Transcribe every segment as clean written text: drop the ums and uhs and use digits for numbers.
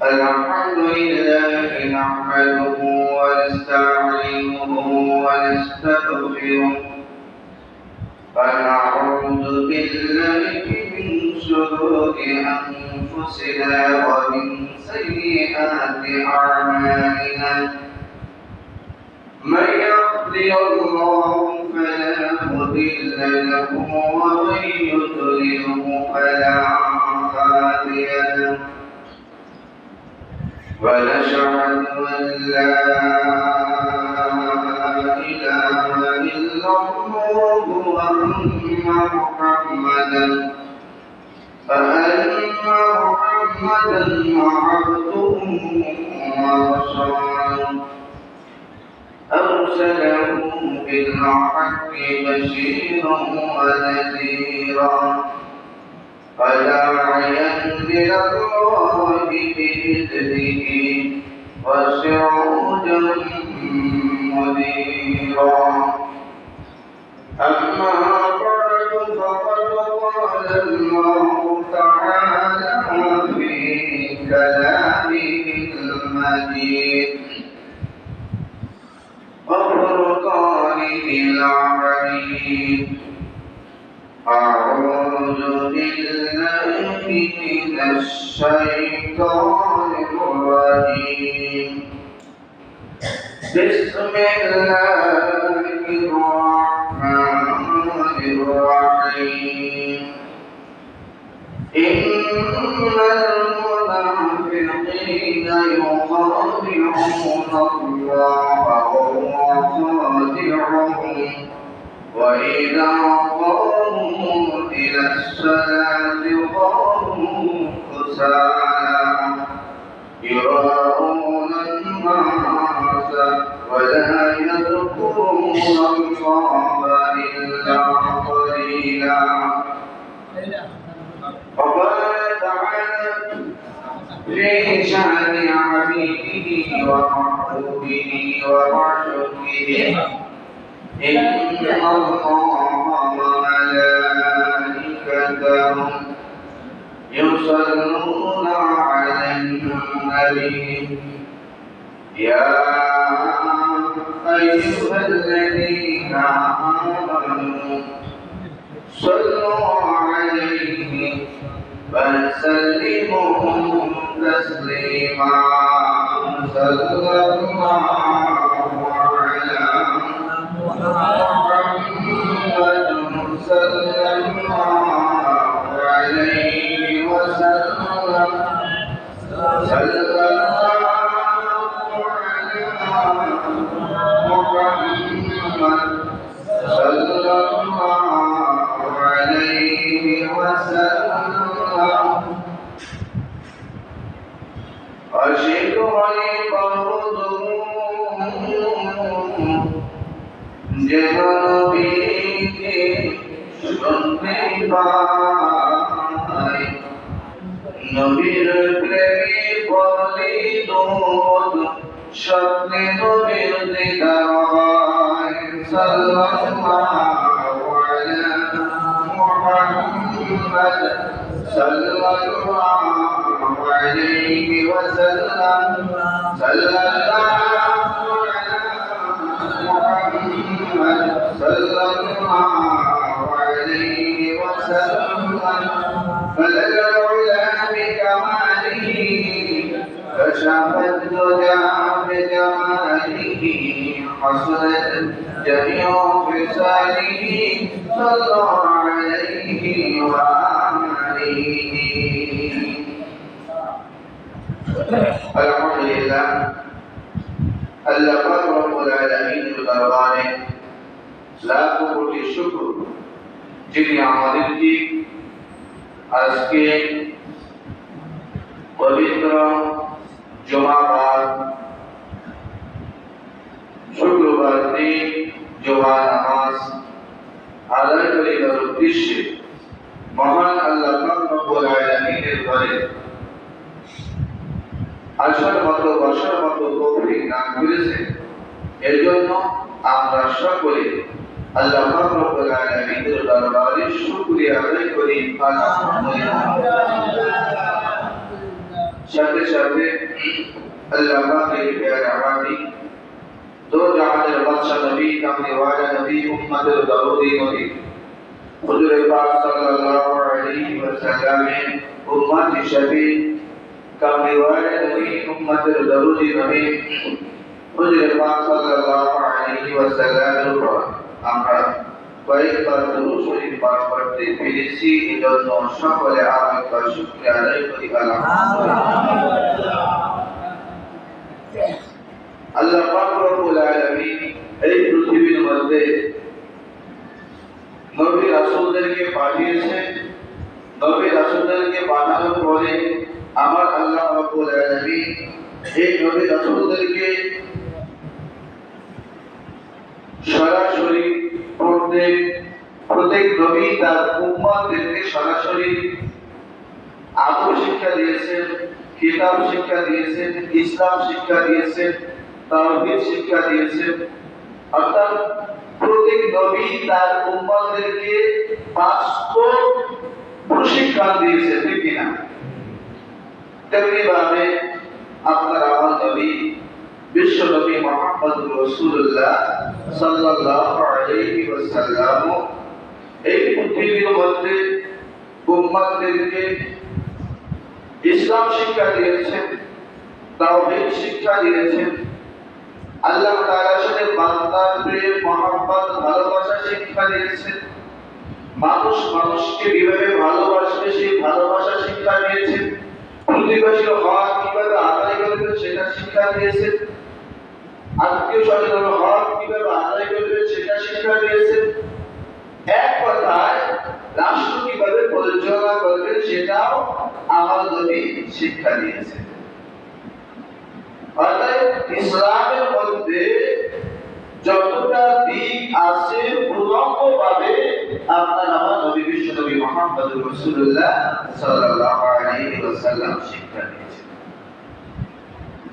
الحمد لله نحمده ونستعينه ونستغفره ونعوذ بالله من شرور أنفسنا ومن سيئات أعمالنا من يهده الله فلا مضل له ومن يضلله فلا هادي له ونشهد أن لا إله إلا الله وأن محمدا عبده ورسوله أرسله بالحق بشيرا ونذيرا وداعيا إلى الله بإذنه وسراجا منيرا أما بعد فقد قال الله تعالى في كلامه المجيد وفرقانه العليم أعوذ بالله من الشيطان الرجيم بسم الله الرحمن الرحيم إن المنافقين يخادعون الله وهو خادعهم وإذا قاموا إلى الصلاة قاموا كسالى يراءون الناس ولا يذكرون الله إلا قليلا وقال تعالى في شأن عبيده ومحبوبه ومعشوقه إن الله وملائكته يصلون على النبي يا أيها الذين آمنوا صلوا عليه وسلموا تسليما صلى الله على محمد صلى الله عليه وسلم صلى الله على محمد صلى الله عليه وسلم أشهد জনবীকে শুনতে পাই নবীর প্রেমে বলে দোদ স্বপ্নে নবীর দিদার হয় সাল্লাল্লাহু আলা মুহাম্মদ সাল্লাল্লাহু আলাইহি ওয়াসাল্লাম সাল্লাল্লাহু صلى الله عليه وسلم بلغ العلا بكماله كشف الدجى بجماله حسنت جميع خصاله صلى الله عليه وآله الحمد لله আল্লাহ পাক রব্বুল আলামিনের দরবারে লাখ কোটি শুকর যিনি আমাদেরকে আজকে পবিত্র জুমাবার শুক্রবার দিন জুমা নামাজ আদায় করিবার উদ্দেশ্যে মহান আল্লাহ পাক রব্বুল আলামিনের ঘরে আসার মতো বসার মতো তৌফিক দান করেছেন। এর জন্য আমরা সকলে আল্লাহ পাক রব্বুল আলামিনের দরবারে শুকরিয়া আদায় করি আলহামদুলিল্লাহ। সাথে সাথে আল্লাহ পাকের প্যারা হাবিব দো জাহানের বাদশা নবী কামলি ওয়ালা নবী উম্মতের দরুদি নবী হুজুর পাক সাল্লাল্লাহু আলাইহি ওয়াসাল্লামের উম্মত হিসেবে কামলি ওয়ালা নবী উম্মতের দরুদি নবী হুজুর পাক সাল্লাল্লাহু আলাইহি ওয়াসাল্লামের উপর আমরা কয়েকবার দুরূদ শরীফ পাঠ করতে পেরেছি, এজন্য সকলে আরেকবার শুকরিয়া আদায় করি আলহামদুলিল্লাহ। আল্লাহ পাক রব্বুল আলামিন এই পৃথিবীর মধ্যে নবী রাসূলদেরকে পাঠিয়েছেন। নবী রাসূলদেরকে পাঠানোর পরে আমার আল্লাহ রব্বুল আলামিন এই নবী রাসূলদেরকে সরাসরি প্রত্যেক নবী তার উম্মতদেরকে সরাসরি আদব শিক্ষা দিয়েছেন, কিতাব শিক্ষা দিয়েছেন, ইসলাম শিক্ষা দিয়েছেন, তাওহীদ শিক্ষা দিয়েছেন। অর্থাৎ প্রত্যেক নবী তার উম্মতদেরকে বাস্তব প্রশিক্ষণ দিয়েছেন, ঠিক কিনা? তেমনি ভাবে আপনার আমার নবী বিশ্ব নবী মুহাম্মদুর রাসূলুল্লাহ সাল্লাল্লাহু আলাইহি ওয়াসাল্লাম এই পৃথিবীর মধ্যে উম্মতদেরকে ইসলাম শিক্ষা দিয়েছেন, তাওহীদ শিক্ষা দিয়েছেন, আল্লাহ তাআলার সাথে বান্দার প্রেম মহব্বত ভালোবাসা শিক্ষা দিয়েছেন, মানুষ মানুষকে কিভাবে ভালোবাসবে সেই ভালোবাসা শিক্ষা দিয়েছেন, প্রতিবেশীর হক কিভাবে আদায় করবে সেটা শিক্ষা দিয়েছেন, আত্মীয় স্বজনের হক কিভাবে আদায় করবে সেটা শিক্ষা দিয়েছেন। এক কথায় রাষ্ট্র কিভাবে পরিচালনা করবে সেটাও আমার নবী শিক্ষা দিয়েছেন। অর্থাৎ ইসলামের মধ্যে যতটা দিক আছে পূর্ণাঙ্গভাবে আপনার আমার নবী বিশ্ব নবী মুহাম্মদুর রাসূলুল্লাহ সাল্লাল্লাহু আলাইহি ওয়াসাল্লাম শিক্ষা দিয়েছেন।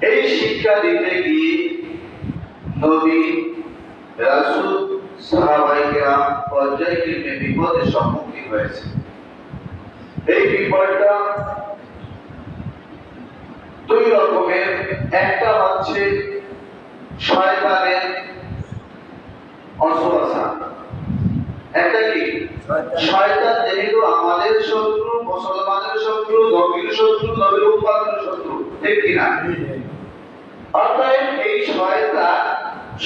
এই শিক্ষা দিতে গিয়ে নবী রাসূল সাহাবায়ে কেরাম পর্যায়ক্রমে বিপদের সম্মুখীন হয়েছে। এই বিপদটা দুই রকমের। একটা হচ্ছে শয়তানের অসুয়াশা। একটা কি? শয়তান যেহেতু আমাদের শত্রু, মুসলমানের শত্রু, নবীর শত্রু, নবীর উম্মতের শত্রু, ঠিক কিনা? অর্থাৎ এই শয়তান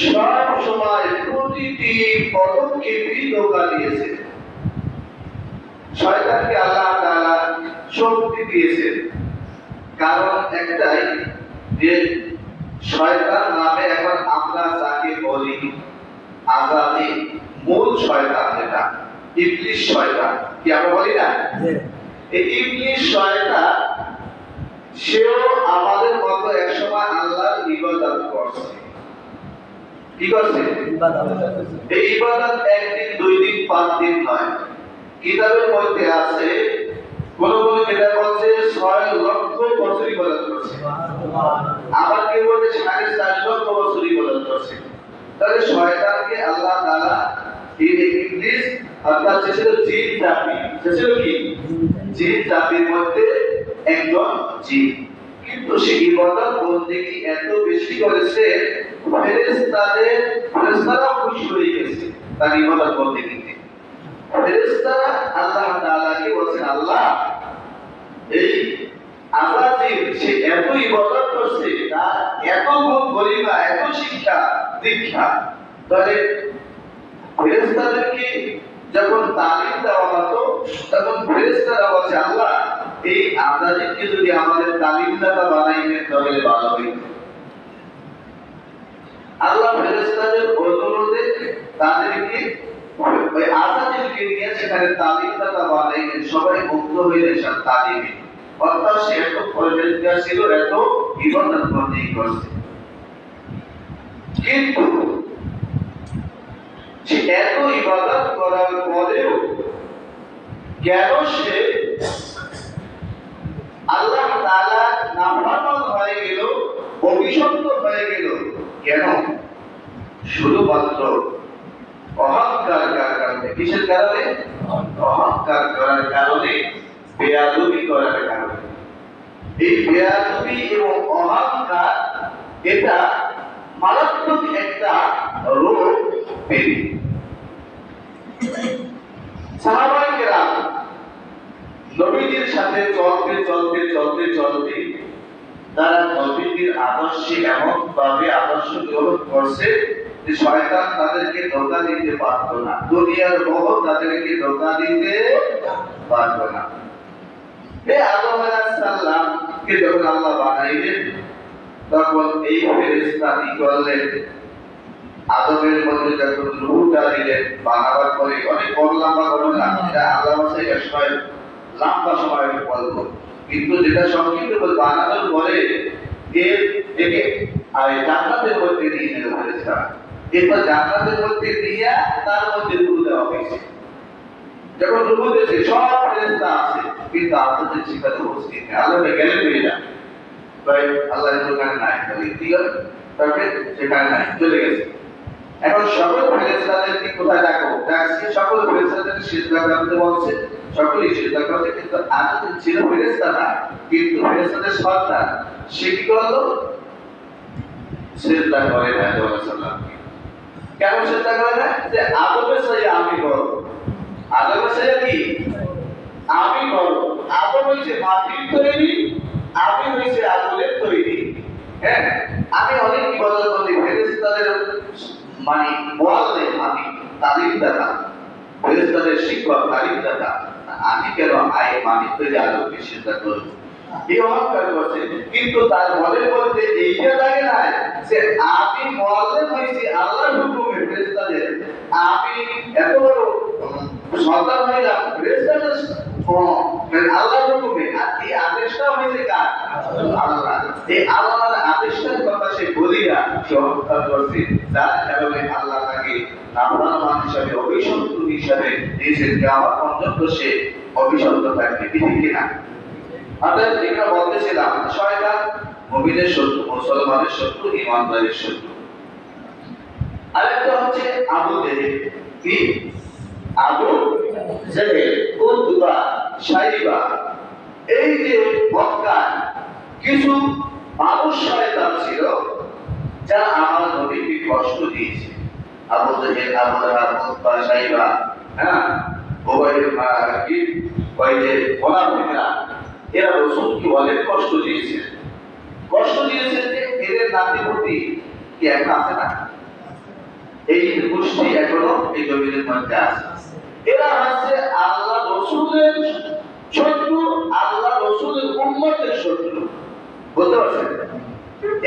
সব সময় প্রতিটি পদক্ষেপই ধোঁকা দিয়েছে। শয়তানকে আল্লাহ তাআলা শক্তি দিয়েছেন, কারণ একটাই যে শয়তান নামে এখন আমরা যাকে বলি আজাদি, মূল শয়তান যেটা ইবলিস শয়তান, কি আমরা বলি না? এই ইবলিস শয়তান সেও আমাদের মতো একসময় আল্লাহর ইবাদত করছে। কি করছে? এই ইবাদত একদিন, দুই দিন, 5 দিন নয়। কিতাবের মধ্যে আছে, কোন কোন কিতাব বলছে 6 লক্ষ বছর ইবাদত করছে, আবার কেউ বলছে 4.5 লক্ষ বছর ইবাদত করছে। তাহলে শয়তানকে আল্লাহ তাআলা এই ইবলিস অর্থাৎ সে ছিল জিন জাতি, সে ছিল কি? জিন জাতির মধ্যে একজন জিন। কিন্তু সে ইবাদত বন্দেগী এত বেশি করেছে ফেরেশতারা খুশি হয়ে গেছে তার ইবাদত বন্দেগীতে। ফেরেশতারা আল্লাহ তাআলাকে বলেন, আল্লাহ এই আজাজিল সে এত ইবাদত করছে, তার এত গুণ গরিমা, এত শিক্ষা দীক্ষা, তাহলে ফেরেশতাদেরকে যখন তালিম দেওয়া হতো তখন ফেরেশতারা বলছে, আল্লাহ এই আজাজিলকে যদি আমাদের তালিমদাতা বানাইতেন তাহলে ভালো হইত। আল্লাহ ফেরেশতাদের অনুরোধে তাদেরকে ওই আজাজিলকে নিয়ে সেখানে তালিমদাতা বানাইলেন। সবাই মুগ্ধ হয়ে এসব তালিমে, অর্থাৎ সে এত পরিবেশটা ছিল, এত ইবাদত বন্দেগী করছে। কিন্তু সে এত ইবাদত করার পরেও কেন সে আল্লাহ তাআলা নাফরমান হয়ে গেল, অভিশপ্ত হয়ে গেল? কেন? শুধুমাত্র অহংকার কারণে, কিসের কারণে? অহংকার করার কারণে, বেয়াদবি করার কারণে। এই বেয়াদবি এবং অহংকার এটা মারাত্মক একটা রোগ ব্যাধি। সাহাবায়ে কেরাম নবীজির সাথে চলতে চলতে চলতে চলতে তারা নবীজির আদর্শে এমন ভাবে আদর্শ গ্রহণ করছে যে শয়তান তাদেরকে ধোঁকা দিতে পারত না, দুনিয়ার মোহ তাদেরকে ধোঁকা দিতে পারত না। এই আদম আলাইহিস সালামকে যখন আল্লাহ বানাইলেন তখন এই ফেরেশতা কি করলেন, আদমের মধ্যে যখন রূহটা দিলেন, বানাবার পরে অনেক বড় লম্বা ঘটনা, এটা আল্লাহ বাসায় সময় লম্বা সময় বলবো, কিন্তু যেটা সংক্ষিপ্ত বল, বানানোর পরে এর থেকে আর জান্নাতের মধ্যে নিয়ে নিল ফেরেশতা। এরপর জান্নাতের মধ্যে নিয়ে তার মধ্যে রূহ দেওয়া হয়েছে। যখন রূহ দিয়েছে সব ফেরেশতা আছে, কিন্তু আল্লাহর সেখানে উপস্থিত নেই। আল্লাহ গেলে পেয়ে যান, ভাই আল্লাহর দোকানে নাই, ঠিক আছে, তবে সেখানে নাই, চলে গেছে। এখন সকল ফেরেশতাদেরকে কোথায় ডাকো? ডাকছে সকল ফেরেশতাদেরকে সিজদা করতে বলছে, সকলেই সিজদা করছে, কিন্তু আদম ছিল ফেরেশতা না, কিন্তু ফেরেশতাদের সর্দার, সে কি করলো? সিজদা করে না আদম আলাইহিস সালামকে। কেন সিজদা করে না? যে আদমের সাথে আমি বড়, আদমের সাথে কি আমি বড়। আদম হইছে মাটির তৈরি, আমি হইছে আগুনের তৈরি। হ্যাঁ, আমি অনেক ইবাদত করি, ফেরেশতাদের মানে বললে আমি তালিমদাতা, ফেরেশতাদের শিক্ষক তালিমদাতা, আমি কেন মানি তৈরি আদমকে সিজদা করব? এই অহংকার করছে, কিন্তু তার মনের মধ্যে এইটা লাগে না যে আমি মুআল্লিম হইছি আল্লাহর হুকুমে ফেরেশতাদের, আমি এত বড় সন্তান হইলাম ফেরেশতাদের আল্লাহর হুকুমে, আর এই আদেশটা হইছে কার? আল্লাহ। এই আল্লাহর আদেশটার কথা সে বলিয়া সে অহংকার করছে, যার কারণে আল্লাহ তাকে নাফরমান হিসাবে, অভিশপ্ত হিসাবে দিয়েছেন, কিয়ামত পর্যন্ত সে অভিশপ্ত থাকবে, ঠিক কিনা? অর্থাৎ যেটা বলতেছিলাম, শয়তান মুমিনের শত্রু, মুসলমানের শত্রু, ঈমানদারের শত্রু। আরেকটা হচ্ছে আবু জেহেল। কি? আবু জেহেল, উতবা, শাইবা। এই যে মক্কার কিছু মানুষ শয়তান ছিল যারা আমার নবীকে কষ্ট দিয়েছে। আবু জেহেল, আবু লাহাব, উতবা, শাইবা, হ্যাঁ, ওই যে মুনাফিকরা, এরা রাসূলকে অনেক কষ্ট দিয়েছে। কষ্ট দিয়েছে যে এদের নাতিপতি কি এখন আছে না? এই গোষ্ঠী এখনো এই জমিনের মধ্যে আছে। এরা হচ্ছে আল্লাহ রাসূলের শত্রু, আল্লাহ রাসূলের উম্মতের শত্রু। বুঝতে পারছেন?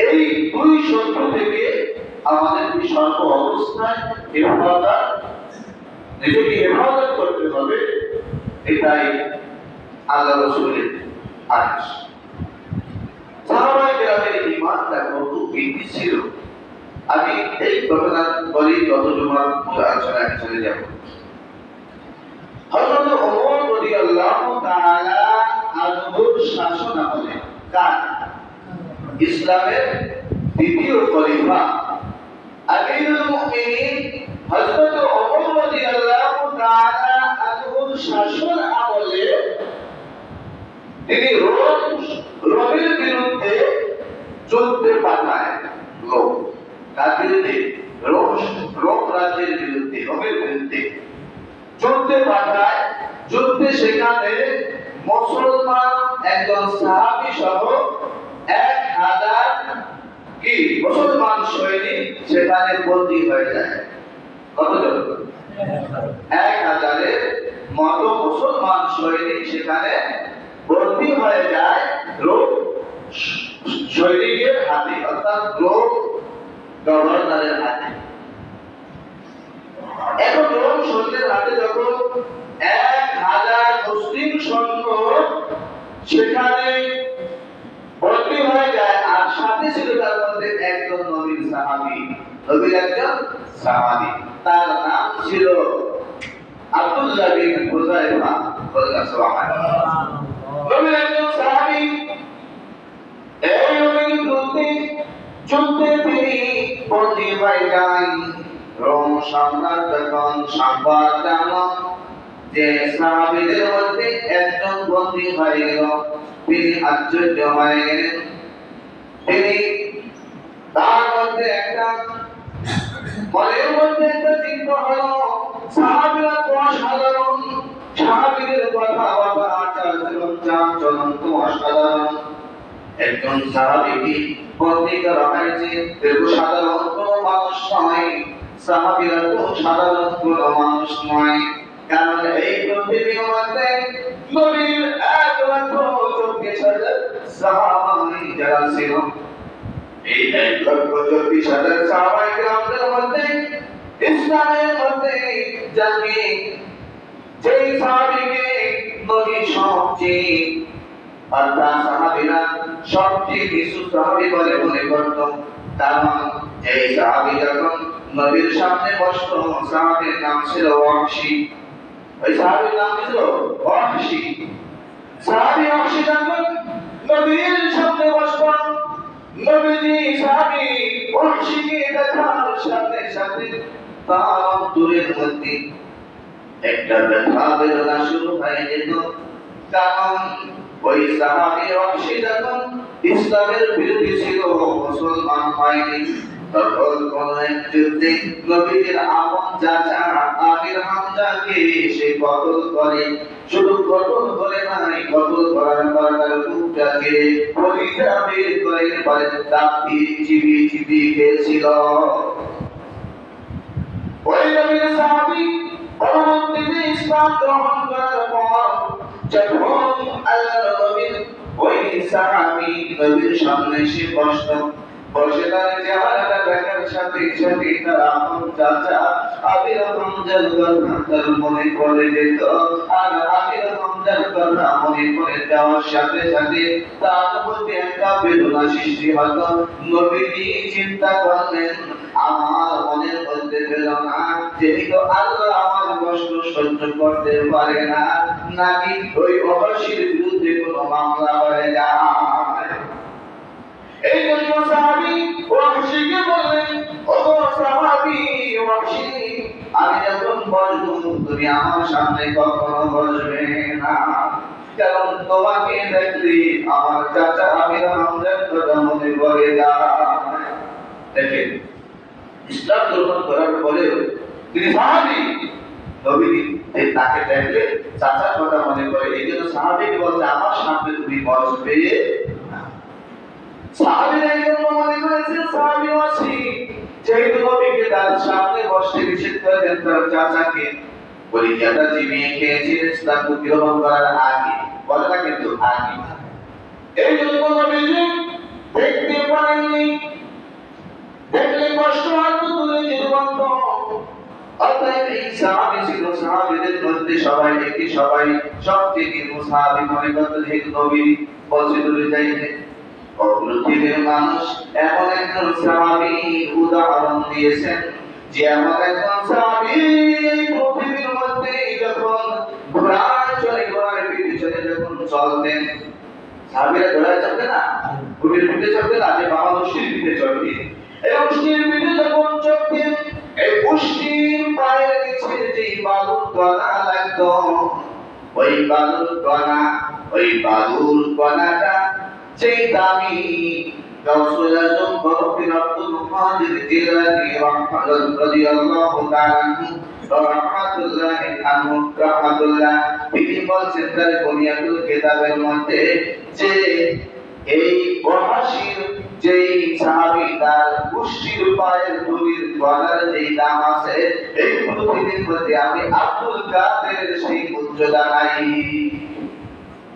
এই দুই শত্রু থেকে আমাদের সর্ব অবস্থায় নিজেকে হেফাজত করতে হবে, এটাই আল্লাহ রাসূলের আদেশ। সাহাবায়ে কেরামের ঈমানটা কত বৃদ্ধি ছিল, আমি এই ঘটনা বলি, যত জুমার আলোচনায় চলে যাব। হযরত ওমর রাদিয়াল্লাহু তাআলা আনহুর শাসন আমলে, কার? ইসলামের দ্বিতীয় খলিফা আমিরুল মুমিনিন হযরত ওমর রাদিয়াল্লাহু তাআলা আনহুর শাসন আমলে তিনি রোমের বিরুদ্ধে যুদ্ধে পাঠায় লোক। কার বিরুদ্ধে? রোম রাজ্যের বিরুদ্ধে, রোমের বিরুদ্ধে যুদ্ধে পাঠায়। যুদ্ধে সেখানে মুসলমান একজন সাহাবী সহ 1000 কি মুসলমান সৈনিক সেখানে বন্দী হয়ে যায়। কতজন? 1000-এর মতো মুসলমান সৈনিক সেখানে বন্দী হয়ে যায় রোম সৈনিকের হাতে, অর্থাৎ রোম গভর্নরের হাতে। এখন রোম সৈন্যের হাতে যখন 1000 মুসলিম সৈন্য সেখানে বন্দী হয়ে যায়, আর সাথে ছিল তার মধ্যে একজন নবীর সাহাবী, নবীর একজন সাহাবী, তার নাম ছিল আব্দুল্লাহ বিন হুযায়ফা। বলেন সুবহানাল্লাহ। নবীর একজন সাহাবী, এই নবীর যুদ্ধে তিনি বন্দী হয়ে যায়। রোম সম্রাট যখন সংবাদ জানল যে সাহাবীদের মধ্যে একজন বন্দী হয়ে গেল, তিনি আশ্চর্য হয়ে গেলেন। তিনি তার মধ্যে একটা মনের মধ্যে একটা চিন্তা হলো, সাহাবীরা তো অসাধারণ, সাহাবীদের কথাবার্তা আচার চলন তো অসাধারণ। একজন সাহাবীকে বন্দী করা হয়েছে, কেউ সাধারণ কোনো মানুষ নয়, সাহাবীরা তো সাধারণ কোনো মানুষ নয়। কারণ এই পৃথিবীর মধ্যে নবীর 1,40,000 সাহাবাই যারা ছিল, এই 1,40,000 সাহাবাই কেরামদের মধ্যে ইসলামের মধ্যে যাকে যেই সাহাবীকে নবী সবচেয়ে অর্থাৎ সাহাবীরা সবচেয়ে বিশুদ্ধ সাহাবী বলে মনে করত, কারণ এই সাহাবী যখন নবীর সামনে বসতো, সাহাবীর নাম ছিল ওয়াহশী। ওই সাহাবীর নাম ছিল ওয়াহশী। সাহাবী ওয়াহশী যখন নবীর সামনে বসতো, নবীজি সাহাবী ওয়াহশীকে দেখার সাথে সাথে তার অন্তরের মধ্যে একটা ব্যথা বেদনা শুরু হয়ে যেত। কারণ ওই সাহাবী ওয়াহশী যখন ইসলামের বিরোধী ছিল, মুসলমান হয়নি, তখন কোন এক যুদ্ধে নবীর আপন চাচা আমির হামজাকে সে কতল করে। শুধু কতল করে নাই, কতল করার পর তার বুকটাকে পরিজা বের করে পরে দাঁত দিয়ে চিবিয়ে চিবিয়ে খেয়েছিল। ওই নবীর সাহাবী পরবর্তীতে ইসলাম গ্রহণ করার পর যখন আল্লাহর নবীর ওই সাহাবী নবীর সামনে এসে বসে তার চেহারাটা দেখার সাথে সাথে তার আপন চাচা আমির হামজার কথা তার মনে পড়ে যেত। আর আমির হামজার কথা মনে পড়ে যাওয়ার সাথে সাথে তার মধ্যে একটা বেদনা সৃষ্টি হতো। নবীজি চিন্তা করলেন, আমার মনের মধ্যে বেদনা, যেহেতু আল্লাহ আমার কষ্ট সহ্য করতে পারে না, নাকি ওই ওয়াহশীর বিরুদ্ধে কোনো মামলা হয়ে যায়। এই জন্য সাহাবী ওয়াহশীকে বললেন, ও সাহাবী ওয়াহশী, আমি যখন বসবো তুমি আমার সামনে কখনো বসবে না, কারণ তোমাকে দেখলে আমার চাচা আমির হামজার কথা মনে পড়ে যায়। দেখেন, ইসলাম গ্রহণ করার পরেও তিনি সাহাবী, নবীজি তাকে দেখলে চাচার কথা মনে পড়ে, এই জন্য সাহাবীকে বলছে আমার সামনে তুমি বসবে না। সাহাবীরা এই জন্য মনে করেছেন সাহাবী ওয়াহশী যেহেতু নবীকে তার সামনে বসতে নিষেধ করেছেন, তার চাচাকে পরীক্ষাটা চিবিয়ে খেয়েছিলেন ইসলাম গ্রহণ করার আগে, বলে না কিন্তু আগে। এই জন্য নবীজি দেখতে পারেননি, দেখলে কষ্ট হয়তো তুলে জীবন্ত। অতএব এই সাহাবী ছিল সাহাবীদের মধ্যে সবাই একই, সবাই সবচেয়ে সাহাবী মনে করত, যেহেতু নবী বলছে দূরে যাইতে। পৃথিবীর মানুষ এমন একজন সাহাবী উদাহরণ দিয়েছেন, যে এমন একজন সাহাবী পৃথিবীর মধ্যে যখন ঘোড়ায় চড়ে, ঘোড়ার পিঠে চড়ে যখন চলতেন, সাহাবীরা ঘোড়ায় চড়তে না, ঘোড়ার পিঠে চড়তে না, যে বাবা উষ্টির পিঠে চড়তেন, এই উষ্টির পিঠে যখন চড়তেন, এই উষ্টির পায়ের নিচে যে বালুর কণা লাগতো, ওই বালুর কণাটা যেই দামি গাউসুল আজম গৌসুল আব্দুল কাদের জিলানী রাদিয়াল্লাহু তাআলা রাহমাতুল্লাহ তিনি বলছেন তার বুনিয়াতুল কিতাবের মধ্যে যে এই ওয়াহশীর যেই সাহাবী তার কুষ্ঠির পায়ের ধুলির গলার যেই দাম আছে, এই পৃথিবীর মধ্যে আমি আব্দুল কাদের সেই মর্যাদা নাই।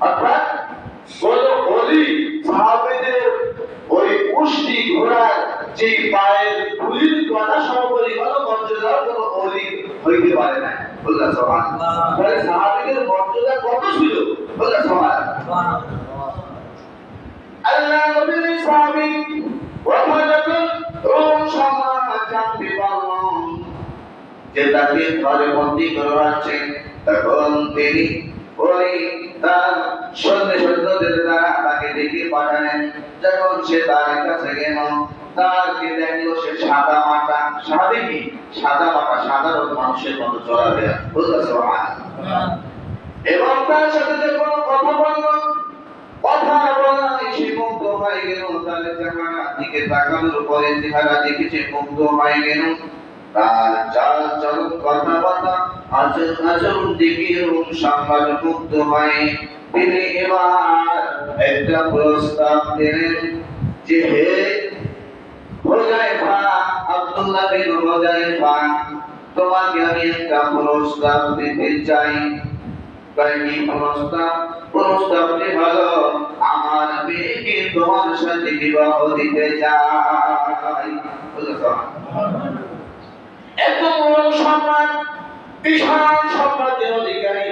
অর্থাৎ কোন ওলি সাহাবীদের ওই কুষ্টি ঘোড়ার যে পায়ের ধুলির গলা সমপরিমাণ মর্যাদার কোন ওলি হইতে পারে না। বললা সুবহানাল্লাহ। তাহলে সাহাবীদের মর্যাদা কত ছিল? বললা সুবহানাল্লাহ। আল্লাহ নবীর সাহাবী যখন রোম সম্রাট জানতে পারলেন যে তাকে ঘরে বন্দী করা হচ্ছে, তখন তিনি ওই তার সৈন্যদের দ্বারা তাকে ডেকে পাঠালেন। যখন সে তার কাছে গেল, তাকে দেখলো সে সাদা মাটা, স্বাভাবিকই সাদা মাটা সাধারণ মানুষের মতো চলাফেরা বুঝতেছে। এবং তার সাথে যে কোনো কথা বললো, কথা বলা সে মুগ্ধ হয়ে গেল, তার চেহারা দিকে তাকানোর পরে চেহারা দেখে সে মুগ্ধ হয়ে গেল, তার চাল চলন কথাবার্তা আচরণ দেখে রূপ সামলানো মুগ্ধ হয়ে তিনি এবার একটা প্রস্তাব দিলেন যে হে হুযায়ফা, আব্দুল্লাহ বিন হুযায়ফা, তোমাকে আমি একটা প্রস্তাব দিতে চাই। কি প্রস্তাব? প্রস্তাবটি হলো আমার মেয়েকে তোমার সাথে বিবাহ দিতে চাই। এত বড় সম্মান, বিশাল সম্রাজ্যের অধিকারী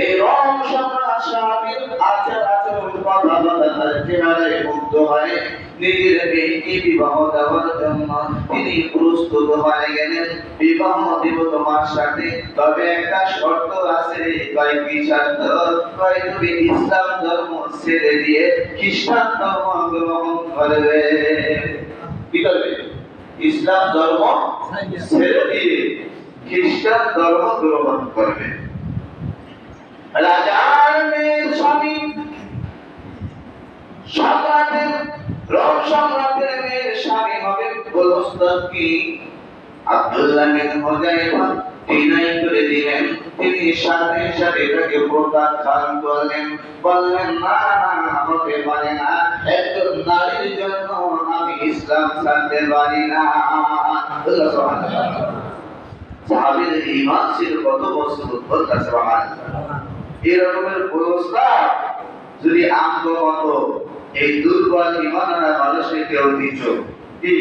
এই রোম সম্রাট সাহাবীর আচরণ কথাবার্তা তার চেহারায় মুগ্ধ হয়ে নিজের মেয়েকে বিবাহ দেওয়ার জন্য তিনি প্রস্তুত হয়ে গেলেন। বিবাহ দিব তোমার সাথে, তবে একটা শর্ত আছে। কয় কি শর্ত? কয় তুমি ইসলাম ধর্ম ছেড়ে দিয়ে খ্রিস্টান ধর্ম গ্রহণ করবে। কি করবে? ইসলাম ধর্ম ছেড়ে দিয়ে খ্রিস্টান ধর্ম গ্রহণ করবে। রাজার মেয়ের স্বামী, সম্রাটের রোম সম্রাটের মেয়ের স্বামী হবে প্রস্তাব কি আব্দুল্লাহ বিন হুযায়ফা ডিনাই করে দিলেন। তিনি সাথে সাথে এটাকে প্রত্যাখ্যান করলেন, বললেন না না, হতে পারে না, একজন নারীর জন্য আমি ইসলাম ছাড়তে পারি না। সাহাবীদের ঈমান ছিল কত মজবুত, বলতে সুবহানাল্লাহ। এরকমের প্রস্তাব যদি আমগো মতো এই দুর্বল ঈমানওয়ালা মানুষকে কেউ দিত, কি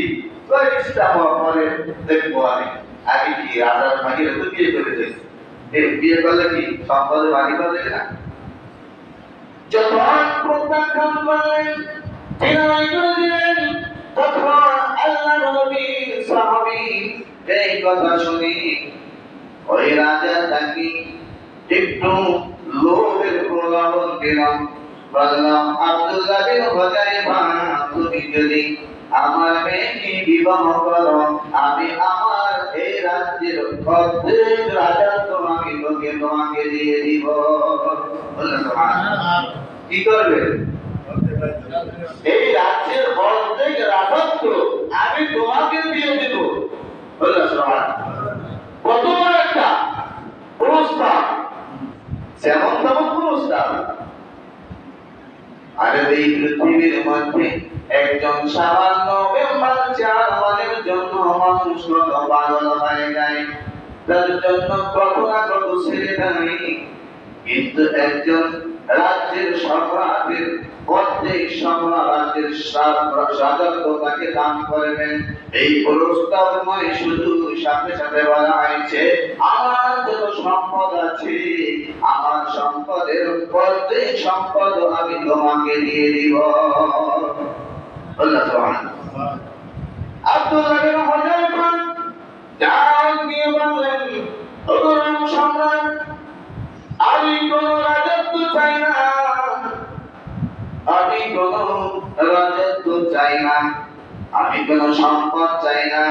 ইসলাম পরে দেখবো আমি আগে কি রাজার ভাগিরে তো বিয়ে করে দেয়, এই বিয়ে করলে কি সম্পদের বাড়ি করে না? যখন প্রত্যাখ্যান করলেন, ডিনাই করে দিলেন, তখন আল্লাহর নবী সাহাবী এই কথা শুনি ওই রাজা তাকে একটু লোভের প্রলোভন দিলাম, বললাম আব্দুল্লাহ বিন হুযায়ফা, তুমি যদি আমার মেয়েকে বিবাহ করো, আমি আমার এই রাজ্যের অর্ধেক রাজত্ব আমি তোমাকে দিয়ে দিব। কি করবে? এই রাজ্যের অর্ধেক রাজত্ব আমি তোমাকে দিয়ে দিব। কত বড় একটা প্রস্তাব, যেমন তেমন প্রস্তাব। আর এই পৃথিবীর মধ্যে একজন সামান্য মেম্বার চেয়ারম্যানের জন্য মানুষ কত পাগল হয়ে যায়, তার জন্য কত না কত ছেড়ে দেয়, কিন্তু একজন রাজ্যের সম্রাটের অর্ধেক রাজ্যের রাজত্ব তাকে দান করবেন। এই প্রস্তাব নয়, শুধু সাথে সাথে বলা হয়েছে আমার যত সম্পদ আছে, আমার সম্পদের অর্ধেক সম্পদ আমি তোমাকে দিয়ে দিব। আল্লাহ সুবহানাল্লাহ। আব্দুল্লাহ বিন হুযায়ফা ডাক দিয়ে বললেন, ও রোম সম্রাট, আমি কোন রাজত্ব চাই না, আমি কোন রাজত্ব চাই না, আমি কোন সম্পদ চাই না,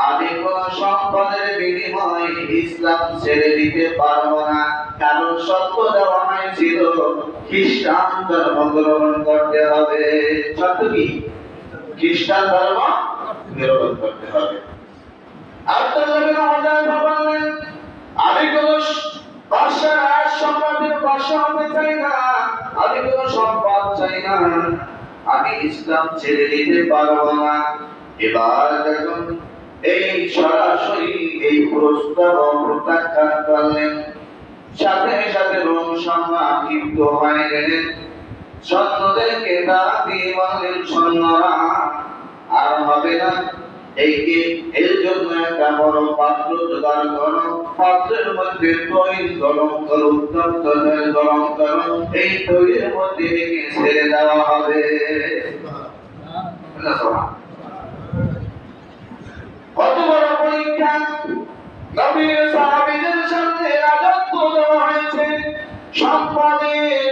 আমি কোন সম্পদের বিনিময়ে ইসলাম ছেড়ে দিতে পারবো না। কারণ শর্ত দেওয়া হয়েছিল খ্রিস্টান ধর্ম গ্রহণ করতে হবে। শর্ত কি? খ্রিস্টান ধর্ম গ্রহণ করতে হবে। আব্দুল্লাহ বিন হুযায়ফা বললেন, আমি কোন বাদশার রাজ সম্রাটের বাদশা হতে চাই না, আমি কোন সম্পদ চাই না, আমি ইসলাম ছেড়ে দিতে পারবো না। এবার যখন এই সরাসরি এই প্রস্তাব প্রত্যাখ্যান করলেন, সাথে সাথে রোম সম্রাট ক্ষিপ্ত হয়ে গেলেন, সৈন্যদেরকে তারা দিয়ে বললেন, সৈন্যরা আর হবে না, এর জন্য একটা বড় পাত্র জোগাড় করো, পাত্রের মধ্যে তৈল গরম করো, উত্তপ্ত তেল গরম করো, এই তৈলের মধ্যে রেখে ছেড়ে দেওয়া হবে। কত বড় পরীক্ষা! নবীর সাহাবীদের সামনে রাজত্ব দেওয়া হয়েছে, সম্পদের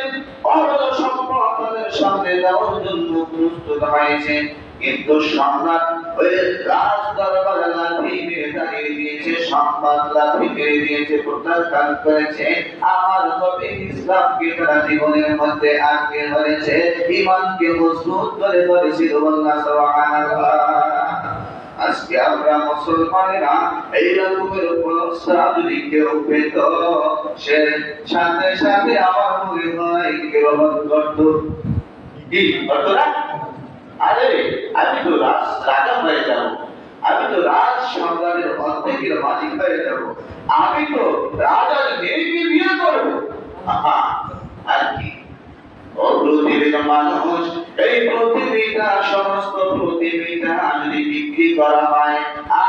অবল সম্পদ তাদের সামনে দেওয়ার জন্য প্রস্তুত হয়েছে, কিন্তু সম্রাট ওই রাজ দরবার লাঠি মেরে তাড়িয়ে দিয়েছে, সম্পদ লাঠি মেরে দিয়েছে, প্রত্যাখ্যান করেছে। আমার নবী ইসলামকে তারা জীবনের মধ্যে আঁকড়ে ধরেছে, ঈমানকে মজবুত করে ধরেছিল। বলনা সুবহানাল্লাহ। আজকে আমরা মুসলমানেরা এই রকমের অবস্থা যদি কেউ পেত, সে সাথে সাথে আমার মনে হয় গ্রহণ করত। কি করতো না? আরে আমি তো রাজা হয়ে যাব, আমি তো রাজ সম্রাটের অর্ধেকের মালিক হয়ে যাব, আমি তো রাজার মেয়েকে বিয়ে করবো। আহা, আর কি? ও পৃথিবীর মানুষ, এই পৃথিবীটা, সমস্ত পৃথিবীটা যদি বিক্রি করা হয়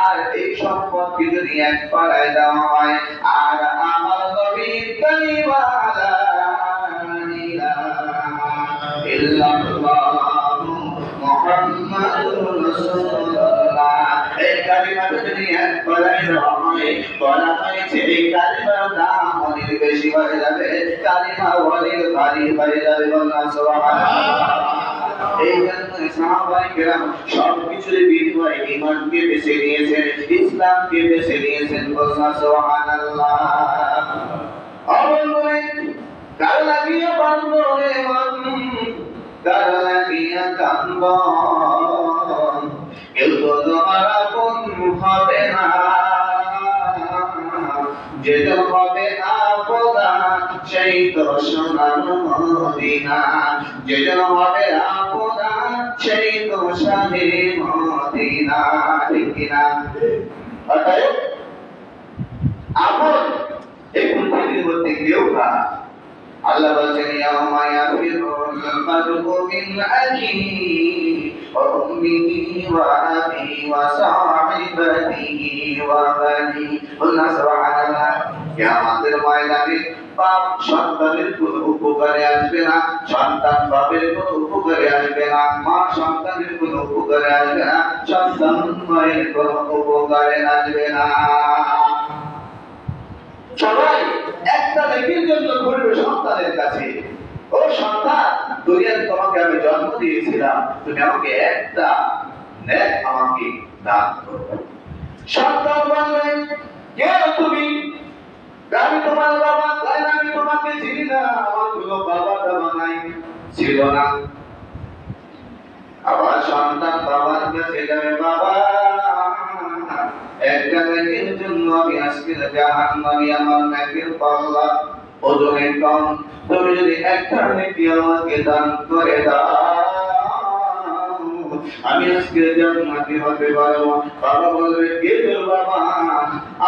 আর এই সম্পদকে যদি এক পাড়ায় দেওয়া হয়, আর আমার নবীর কালিমা লা ইলাহা ইল্লাল্লাহ মুহাম্মাদুর রাসূলুল্লাহ, এই কালিমাটা যদি এক পাড়ায় দেওয়া হয়, বলা হয়েছে এই কালিমার দাম অনেক বেশি হয়ে যাবে, কালিমা অনেক ভারী হয়ে যাবে। বলনা সুবহানাল্লাহ। এই জন্য সাহাবায়ে কেরাম সবকিছুর বিনিময়ে ঈমানকে বেছে নিয়েছেন, ইসলামকে বেছে নিয়েছেন। বলনা সুবহানাল্লাহ। আমল করে কার লাগিয়া বান্ধরে মন, কার লাগিয়া কান্দ, কেউ তো তোমার আপন হবে না, যেটা হবে আপনা সেই তো সোনার মদিনা, যেটা হবে আপনা সেই তো শাহে মদিনা। ঠিক কিনা? অতএব আপন এই পৃথিবীর মধ্যে কেউ না। আল্লাহ বলেন, ইয়াউমা ইয়াফিরুল মার'উ মিন আখিহি ওয়া উম্মিহি ওয়া আবিহি ওয়া সাহিবাতিহি ওয়া বানিহি। আল্লাহ সুবহানাল্লাহ। কিয়ামতের ময়দানে বাপ সন্তানের কোনো উপকারে আসবে না, সন্তান বাপের কোনো উপকারে আসবে না, মা সন্তানের কোনো উপকারে আসবে না, সন্তান মায়ের কোনো উপকারে আসবে না। সবাই একটা নেকির জন্য ঘুরবে সন্তানের কাছে। ও সন্তান, দুনিয়াতে তোমাকে আমি জন্ম দিয়েছিলাম, তুমি আমাকে একটা নেক আমাকে দান করো। সন্তান বললেন, কে তুমি? আমি তোমার বাবা। তাই আমি তোমাকে চিনি না, আমার কোনো বাবা টাবা নাই, ছিল না। আবার সন্তান বাবার কাছে যাবে, বাবা একটা নেকের জন্য আমি আজকে জাহান্নামী, আমার নেকের পাল্লা ওজনে কম, তুমি যদি একটা নেকি আমাকে দান করে দাও, আমি আজকে জান্নাতি হতে পারবো। বাবা বলবে, কে তোর বাবা?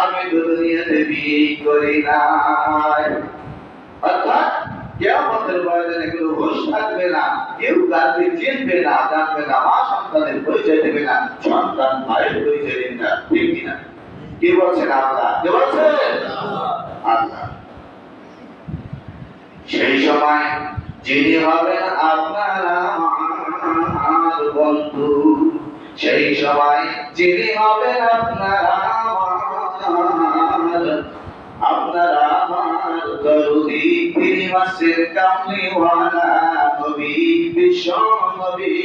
আমি তো দুনিয়াতে বিয়ে করি নাই। অর্থাৎ কিয়ামতের ময়দানে কোনো হুঁশ থাকবে না, কেউ কাউকে চিনবে না, জানবে না, মা সন্তানের পরিচয় দেবে না, সন্তান মায়ের পরিচয় দেবে না। ঠিক কিনা? কি বলছেন আল্লাহ? কে বলছেন? আল্লাহ। সেই সময় যিনি হবেন আপনার আমার বন্ধু, সেই সময় যিনি হবেন আপনারা আমার দরদি, তিনি মাসের কামলিওয়ালা নবী, বিশ্ব নবী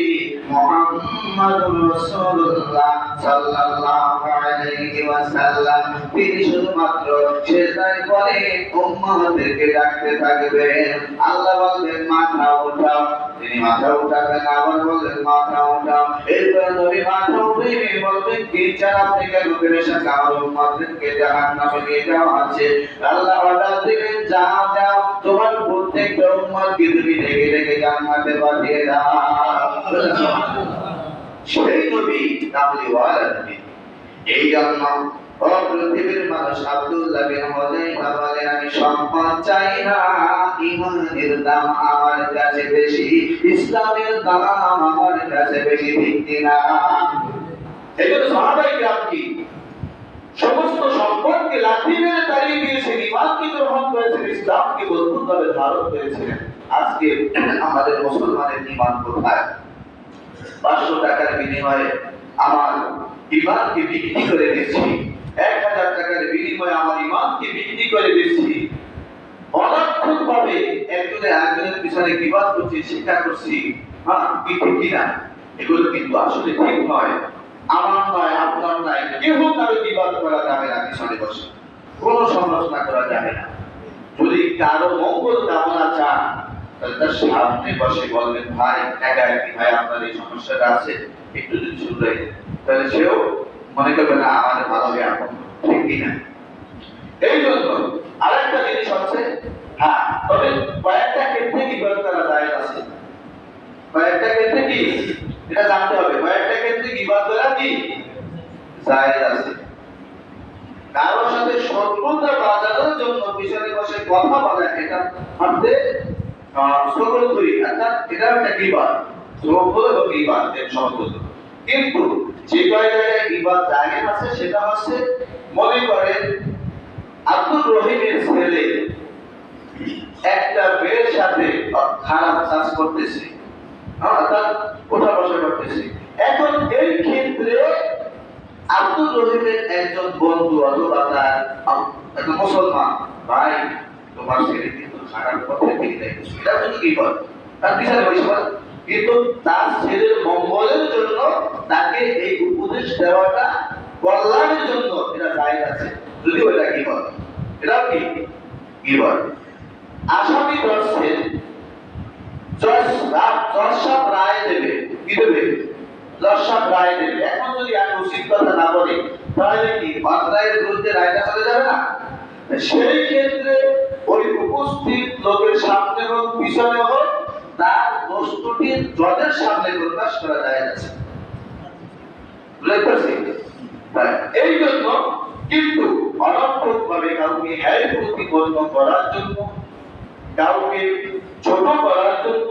মুহাম্মাদুর রাসূলুল্লাহ সাল্লাল্লাহু আলাইহি ওয়াসাল্লাম। তিনি শুধুমাত্র সিজদায় পড়ে উম্মতদেরকে ডাকতে থাকবেন। আল্লাহ বলবেন, মাথা উঠাও, তিনি মাথা উঠাবেন, আবার বলবেন মাথা উঠাও। এরপর নবী মাথা উঠিয়ে বলবেন, কি চান আপনি? কেন পেরেশান? আমার উম্মতদেরকে জাহান্নামে নিয়ে যাওয়া আছে। আল্লাহ অর্ডার দিলেন, যাও যাও, তোমার প্রত্যেকটা উম্মতকে তুমি ডেকে ডেকে জান্নাতে পাঠিয়ে দাও। সেই নবী কামলিওয়ালা নবী। এই জন্য ও পৃথিবীর মানুষ, আব্দুল্লাহ বিন হুযাইফা বলেন, আমি সম্পদ চাই না, ঈমানের দাম আমার কাছে বেশি, ইসলামের দাম আমার কাছে বেশি। ঠিক কিনা? এই জন্য সাহাবায়ে কেরাম কি সমস্ত সম্পদকে লাঠি মেরে তাড়িয়ে দিয়েছেন, ঈমানকে গ্রহণ করেছেন, ইসলামকে মজবুতভাবে ধারণ করেছিলেন। আজকে আমাদের মুসলমানের ঈমান কোথায়? 500 টাকার বিনিময়ে আমার ঈমানকে বিক্রি করে দিচ্ছি, 1000 টাকার বিনিময়ে আমার ঈমানকে বিক্রি করে দিচ্ছি। অনার্থকভাবে একজনের আরেকজনের পিছনে গীবত করছি, শিক্ষা করছি। হ্যাঁ, কি ঠিক কিনা? এগুলো কিন্তু আসলে ঠিক নয়। আমার নয়, আপনার নয়, কেউ কারো গীবত করা যাবে না পিছনে বসে, কোনো সমালোচনা করা যাবে না। যদি কারো মঙ্গল কামনা চান তাহলে তার সামনে বসে বলবেন, ভাই একা একই ভাই আপনার এই সমস্যাটা আছে, একটু যদি শুনলে, তাহলে সেও মনে করবে না আমাদের ভালো হবে এখন, ঠিক কিনা? এই জন্য আরেকটা জিনিস হচ্ছে, হ্যাঁ, তবে কয়েকটা ক্ষেত্রে গীবত করা যায় আছে, কয়েকটা ক্ষেত্রে কি এটা জানতে হবে, কয়েকটা ক্ষেত্রে গীবত করা কি জায়েজ আছে। কারোর সাথে শত্রুতা বাঁধানোর জন্য পিছনে বসে কথা বলা, এটা মধ্যে সকল করি, অর্থাৎ এটা একটা গীবত, সকল এবং গীবত এর সম্পর্ক। কিন্তু যে কয় জায়গায় গীবত জায়েজ আছে সেটা হচ্ছে, মনে করেন আব্দুর রহিমের ছেলে একটা মেয়ের সাথে খারাপ কাজ করতেছে, অর্থাৎ ওঠা বসা করতেছে। এখন এই ক্ষেত্রে আব্দুর রহিমের একজন বন্ধু অথবা তার একটা মুসলমান ভাই, তোমার ছেলে কিন্তু খারাপ পথে থেকে যাইতেছে, এটা কিন্তু কি বল তার বিচার পরিষেবা, কিন্তু তার ছেলের মঙ্গলের জন্য তাকে এই উপদেশ দেওয়াটা কল্যাণের জন্য এটা জায়েজ আছে, যদিও এটা কি বল, এটাও কি বল। আসামি দর্শের জজ সাহেব রায় দেবে, কি দেবে, জজ সাহেব রায় দেবে। এখন যদি আমি উচিত কথা না বলি তাহলে কি অন্যায়ের বিরুদ্ধে রায়টা চলে যাবে না? সেই ক্ষেত্রে ওই উপস্থিত লোকের সামনে হোক পিছনে হোক, তার বস্তুটি জজের সামনে প্রকাশ করা যায় আছে, এই জন্য। কিন্তু অনর্থক ভাবে কাউকে হ্যায় প্রতিপন্ন করার জন্য, কাউকে ছোট করার জন্য,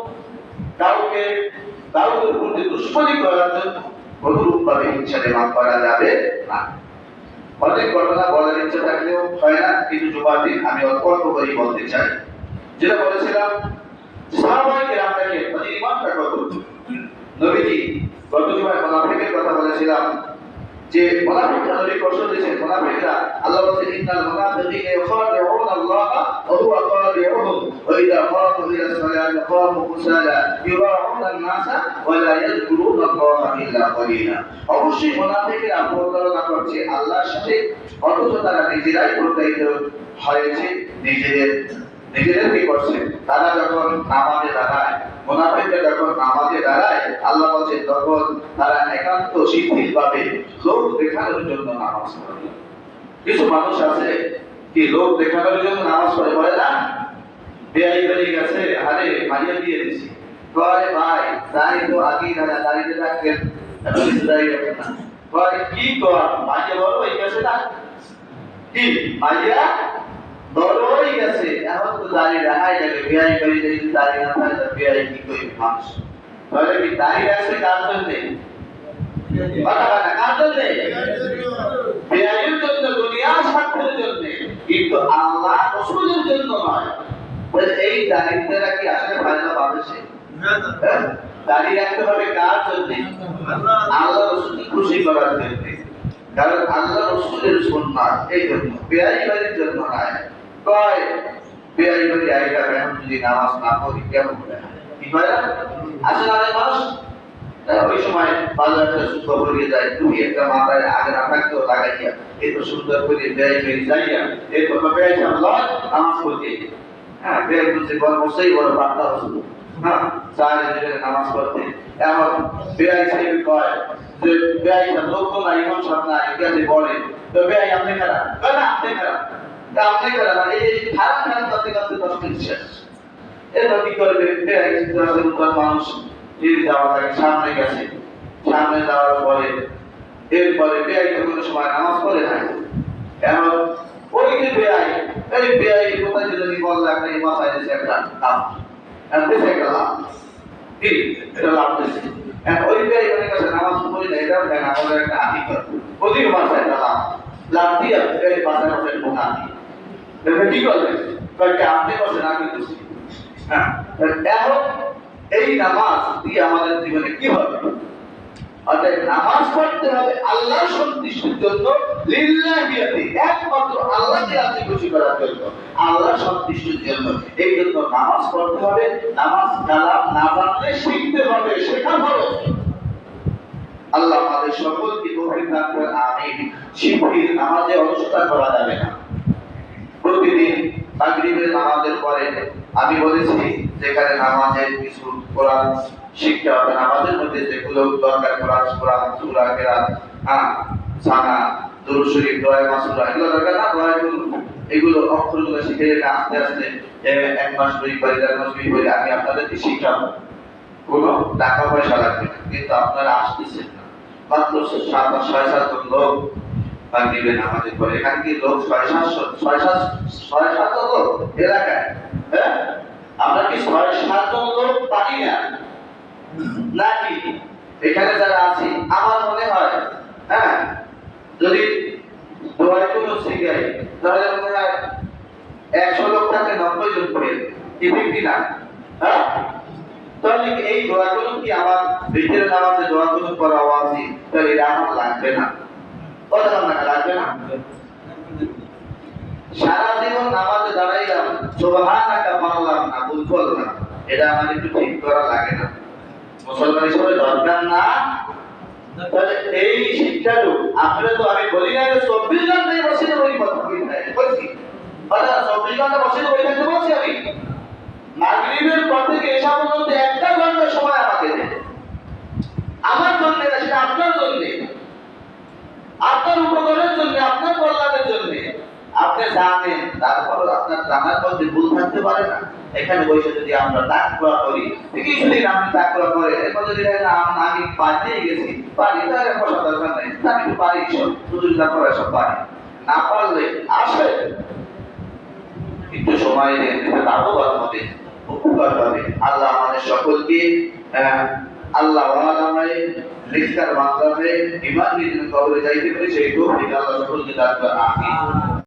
কাউকে প্রতি দুশ্মনী করার জন্য অনুরূপ ভাবে হিংসাকে মাফ করা যাবে না। অনেক ঘটনা বলার ইচ্ছা থাকলেও হয় না, কিন্তু জুমার দিন আমি অল্প অল্প করে বলতে চাই। যেটা বলেছিলাম, সাহাবায়ে কেরামকে মানে ইমানটা কত, নবীজি গত জুমায় মুনাফিকের কথা বলেছিলাম, যে মুনাফিকরা নবী প্রশ্ন দিয়েছেন, মুনাফিকরা আল্লাহ বলেছেন, ইন্নাল মুনাফিকিনা ইউখাদিউনা আল্লাহ ওয়া হুয়া খাদিউহুম ওয়া ইযা খারাজু ইলা সালাতি কামু কুসালা ইউরাউনা আন-নাসা ওয়া লা ইয়াযকুরুনা আল্লাহা ইল্লা কালিলা। অবশ্যই মুনাফিকরা প্রতারণা করছে আল্লাহর সাথে, অথচ তারা নিজেরাই প্রতারিত হয়েছে, নিজেদের কি করছে, তারা যখন নামাজে দাঁড়ায়, মুনাফিকরা যখন নামাজে দাঁড়ায়, আল্লাহ বলেন তখন তারা একান্ত শিথিল ভাবে লোক দেখানোর জন্য নামাজ পড়ে। কিছু মানুষ আছে কি লোক দেখানোর জন্য নামাজ পড়ে, বলে না বেয়াই বেরিয়ে গেছে, আরে মারিয়া দিয়ে দিছি, কয় ভাই তাই তো আগেই দাঁড়িয়ে থাকতেন, এত কিছু দাঁড়িয়ে রাখেন না, কয় কি কর মারিয়া বড় হয়ে গেছে না, কি মারিয়া বড় হয়ে গেছে, এখন তো দাঁড়িয়ে রাখাই যাবে, বেয়াই বেরিয়ে যদি দাঁড়িয়ে না থাকে বেয়াই কি করে মানুষ, তাহলে কি দাঁড়িয়ে রাখছে কার জন্যে, কার জন্যে, বেয়াইয়ের জন্য, দুনিয়ার স্বার্থের জন্য, কিন্তু আল্লাহ রাসূলের জন্য নয়। এই দাঁড়িয়েটা কি আসলে ফায়দা পাবে সে? দাঁড়িয়ে রাখতে হবে কার জন্য? আল্লাহ রাসূলকে খুশি করার জন্য, কারণ আল্লাহ রাসূলের সুন্নাত, এই জন্য, বেয়াই বাড়ির জন্য নয়। কয় বেয়াই বাড়ি আইটা এখন যদি নামাজ না পড়ি কেমন হবে, কি হয় না? আসলে অনেক মানুষ ওই সময় বাজারটা সুন্দর করিয়ে যায়, তুমি একটা মাথায় আগে না থাকতেও লাগাইয়া এরপর সুন্দর করে বেয়াই বেরিয়ে যাইয়া এরপর বেয়াই সামলা নামাজ পড়তে, হ্যাঁ বেয়াই বুঝতে বসেই বড় বার্তা হচ্ছিল, হ্যাঁ চার নামাজ পড়তে। এখন বেয়াই সাহেব কয় যে বেয়াই লোক না ইমাম সাহেব না ইত্যাদি বলে, তো বেয়াই আপনি খারাপ, না আপনি খারাপ, আপনি খারাপ, এই খারাপ খারাপ করতে করতে 10 মিনিট শেষ। এরপর কি করবে, বেয়াই মানুষ যাওয়া লাগে, সামনে গেছে, সামনে যাওয়ার পরে এরপরে বেয়াই কোনো সময় নামাজ পড়ে না, এখন ওই যে বেয়াই, এই বেয়াই কোথায় যদি বললে একটা মাথায় দিয়েছে একটা লাভ, দেশে একটা লাভ, কি এটা লাভ দিয়েছে, ওই বেয়াই অনেক কাছে নামাজ পড়ি না, এটাও দেন আমাদের একটা আদি করে অধিক মাথায় একটা লাভ দিয়ে এই বাসায় বসে ঢোকা দিয়ে কি করবে, কয়েকটা আপনি বসে না কিন্তু, হ্যাঁ এখন এই নামাজ দিয়ে আমাদের জীবনে কি হবে, অর্থাৎ নামাজ পড়তে হবে আল্লাহর সন্তুষ্টির জন্য, লিল্লাহিয়াতি, একমাত্র আল্লাহকে রাজি খুশি করার জন্য, আল্লাহর সন্তুষ্টির জন্য। এই জন্য নামাজ পড়তে হবে, নামাজ কালাম না জানলে শিখতে হবে, শেখা খরচ। আল্লাহ আমাদের সকলকে তৌফিক দান করেন, আমিন। শিগগির নামাজে অলসতা করা যাবে না। প্রতিদিন মাগরিবের নামাজের পরে আমি বলেছি যেখানে নামাজের কিছু কোরআন শিক্ষা হবে, নামাজের মধ্যে যেগুলো দরকার কোরআন সূরা কেরাত, সানা, দুরূদ শরীফ, দোয়া মাসুরা, এগুলো দরকার না? এগুলো অক্ষরগুলো শিখে গেলে আস্তে আস্তে 1 মাস 2 বা 1.5 মাস 2 বলে আমি আপনাদেরকে শিখাবো। কোনো টাকা পয়সা লাগবে না, কিন্তু আপনারা আসতেছেন না। মাত্র 6-7 জন লোক মাগরিবের নামাজের পরে। এখানে কি লোক 6-7 লোক এলাকায়? হ্যাঁ, আমরা কি 6-7 জন লোক পারি না নাকি? এখানে যারা আছি আমার মনে হয়, হ্যাঁ, যদি দোয়ার কোনো শিখাই তাহলে মনে হয় 100 লোক থাকে 90 জন করে, কি ঠিক না? হ্যাঁ, তাহলে এই দোয়াগুলো কি আমার ভিতরে নামাজে দোয়াগুলো করা উচিত? তাহলে এটা আমার লাগবে না, কথা না লাগবে না। সারা জীবন নামাজে দাঁড়াইলাম, সুবহানাকা বললাম না, বললাম না, এটা আমার একটু ঠিক করা লাগে না? মুসলমান হিসেবে দরকার না? তাহলে এই শিক্ষাটা আপনারা তো, আমি বলি না যে 24 ঘন্টা বসে ওই কথা বলছি, 24 ঘন্টা বসে ওই থাকতে বলছি আমি। মাগরিবের পর থেকে এসা পর্যন্ত 1 ঘন্টা সময় আমাকে দেন, আমার জন্য না, সেটা আপনার জন্য, আপনার উপকারের জন্য, আপনার কল্যাণের জন্য। আপনি জানেন, তারপর আপনার জানার মধ্যে ভুল থাকতে পারে না। এখানে বসে যদি আমরা তাকওয়া করি, কিছুদিন আপনি তাকওয়া করে এরপর যদি আমি পাঠিয়ে গেছি, পারি তাহলে কথা দরকার নেই, আমি তো পারি, সব সুযোগ তারপরে সব পারি, না পারলে আসে একটু সময় দেন, লাভবান হবে, উপকার হবে। আল্লাহ আমাদের সকলকে আল্লাহ ওয়ালামায়ে রিজকার মাধ্যমে ইমান নিয়ে কবরে যাইতে পারে সেই তৌফিক আল্লাহ সকলকে দান করেন, আমিন।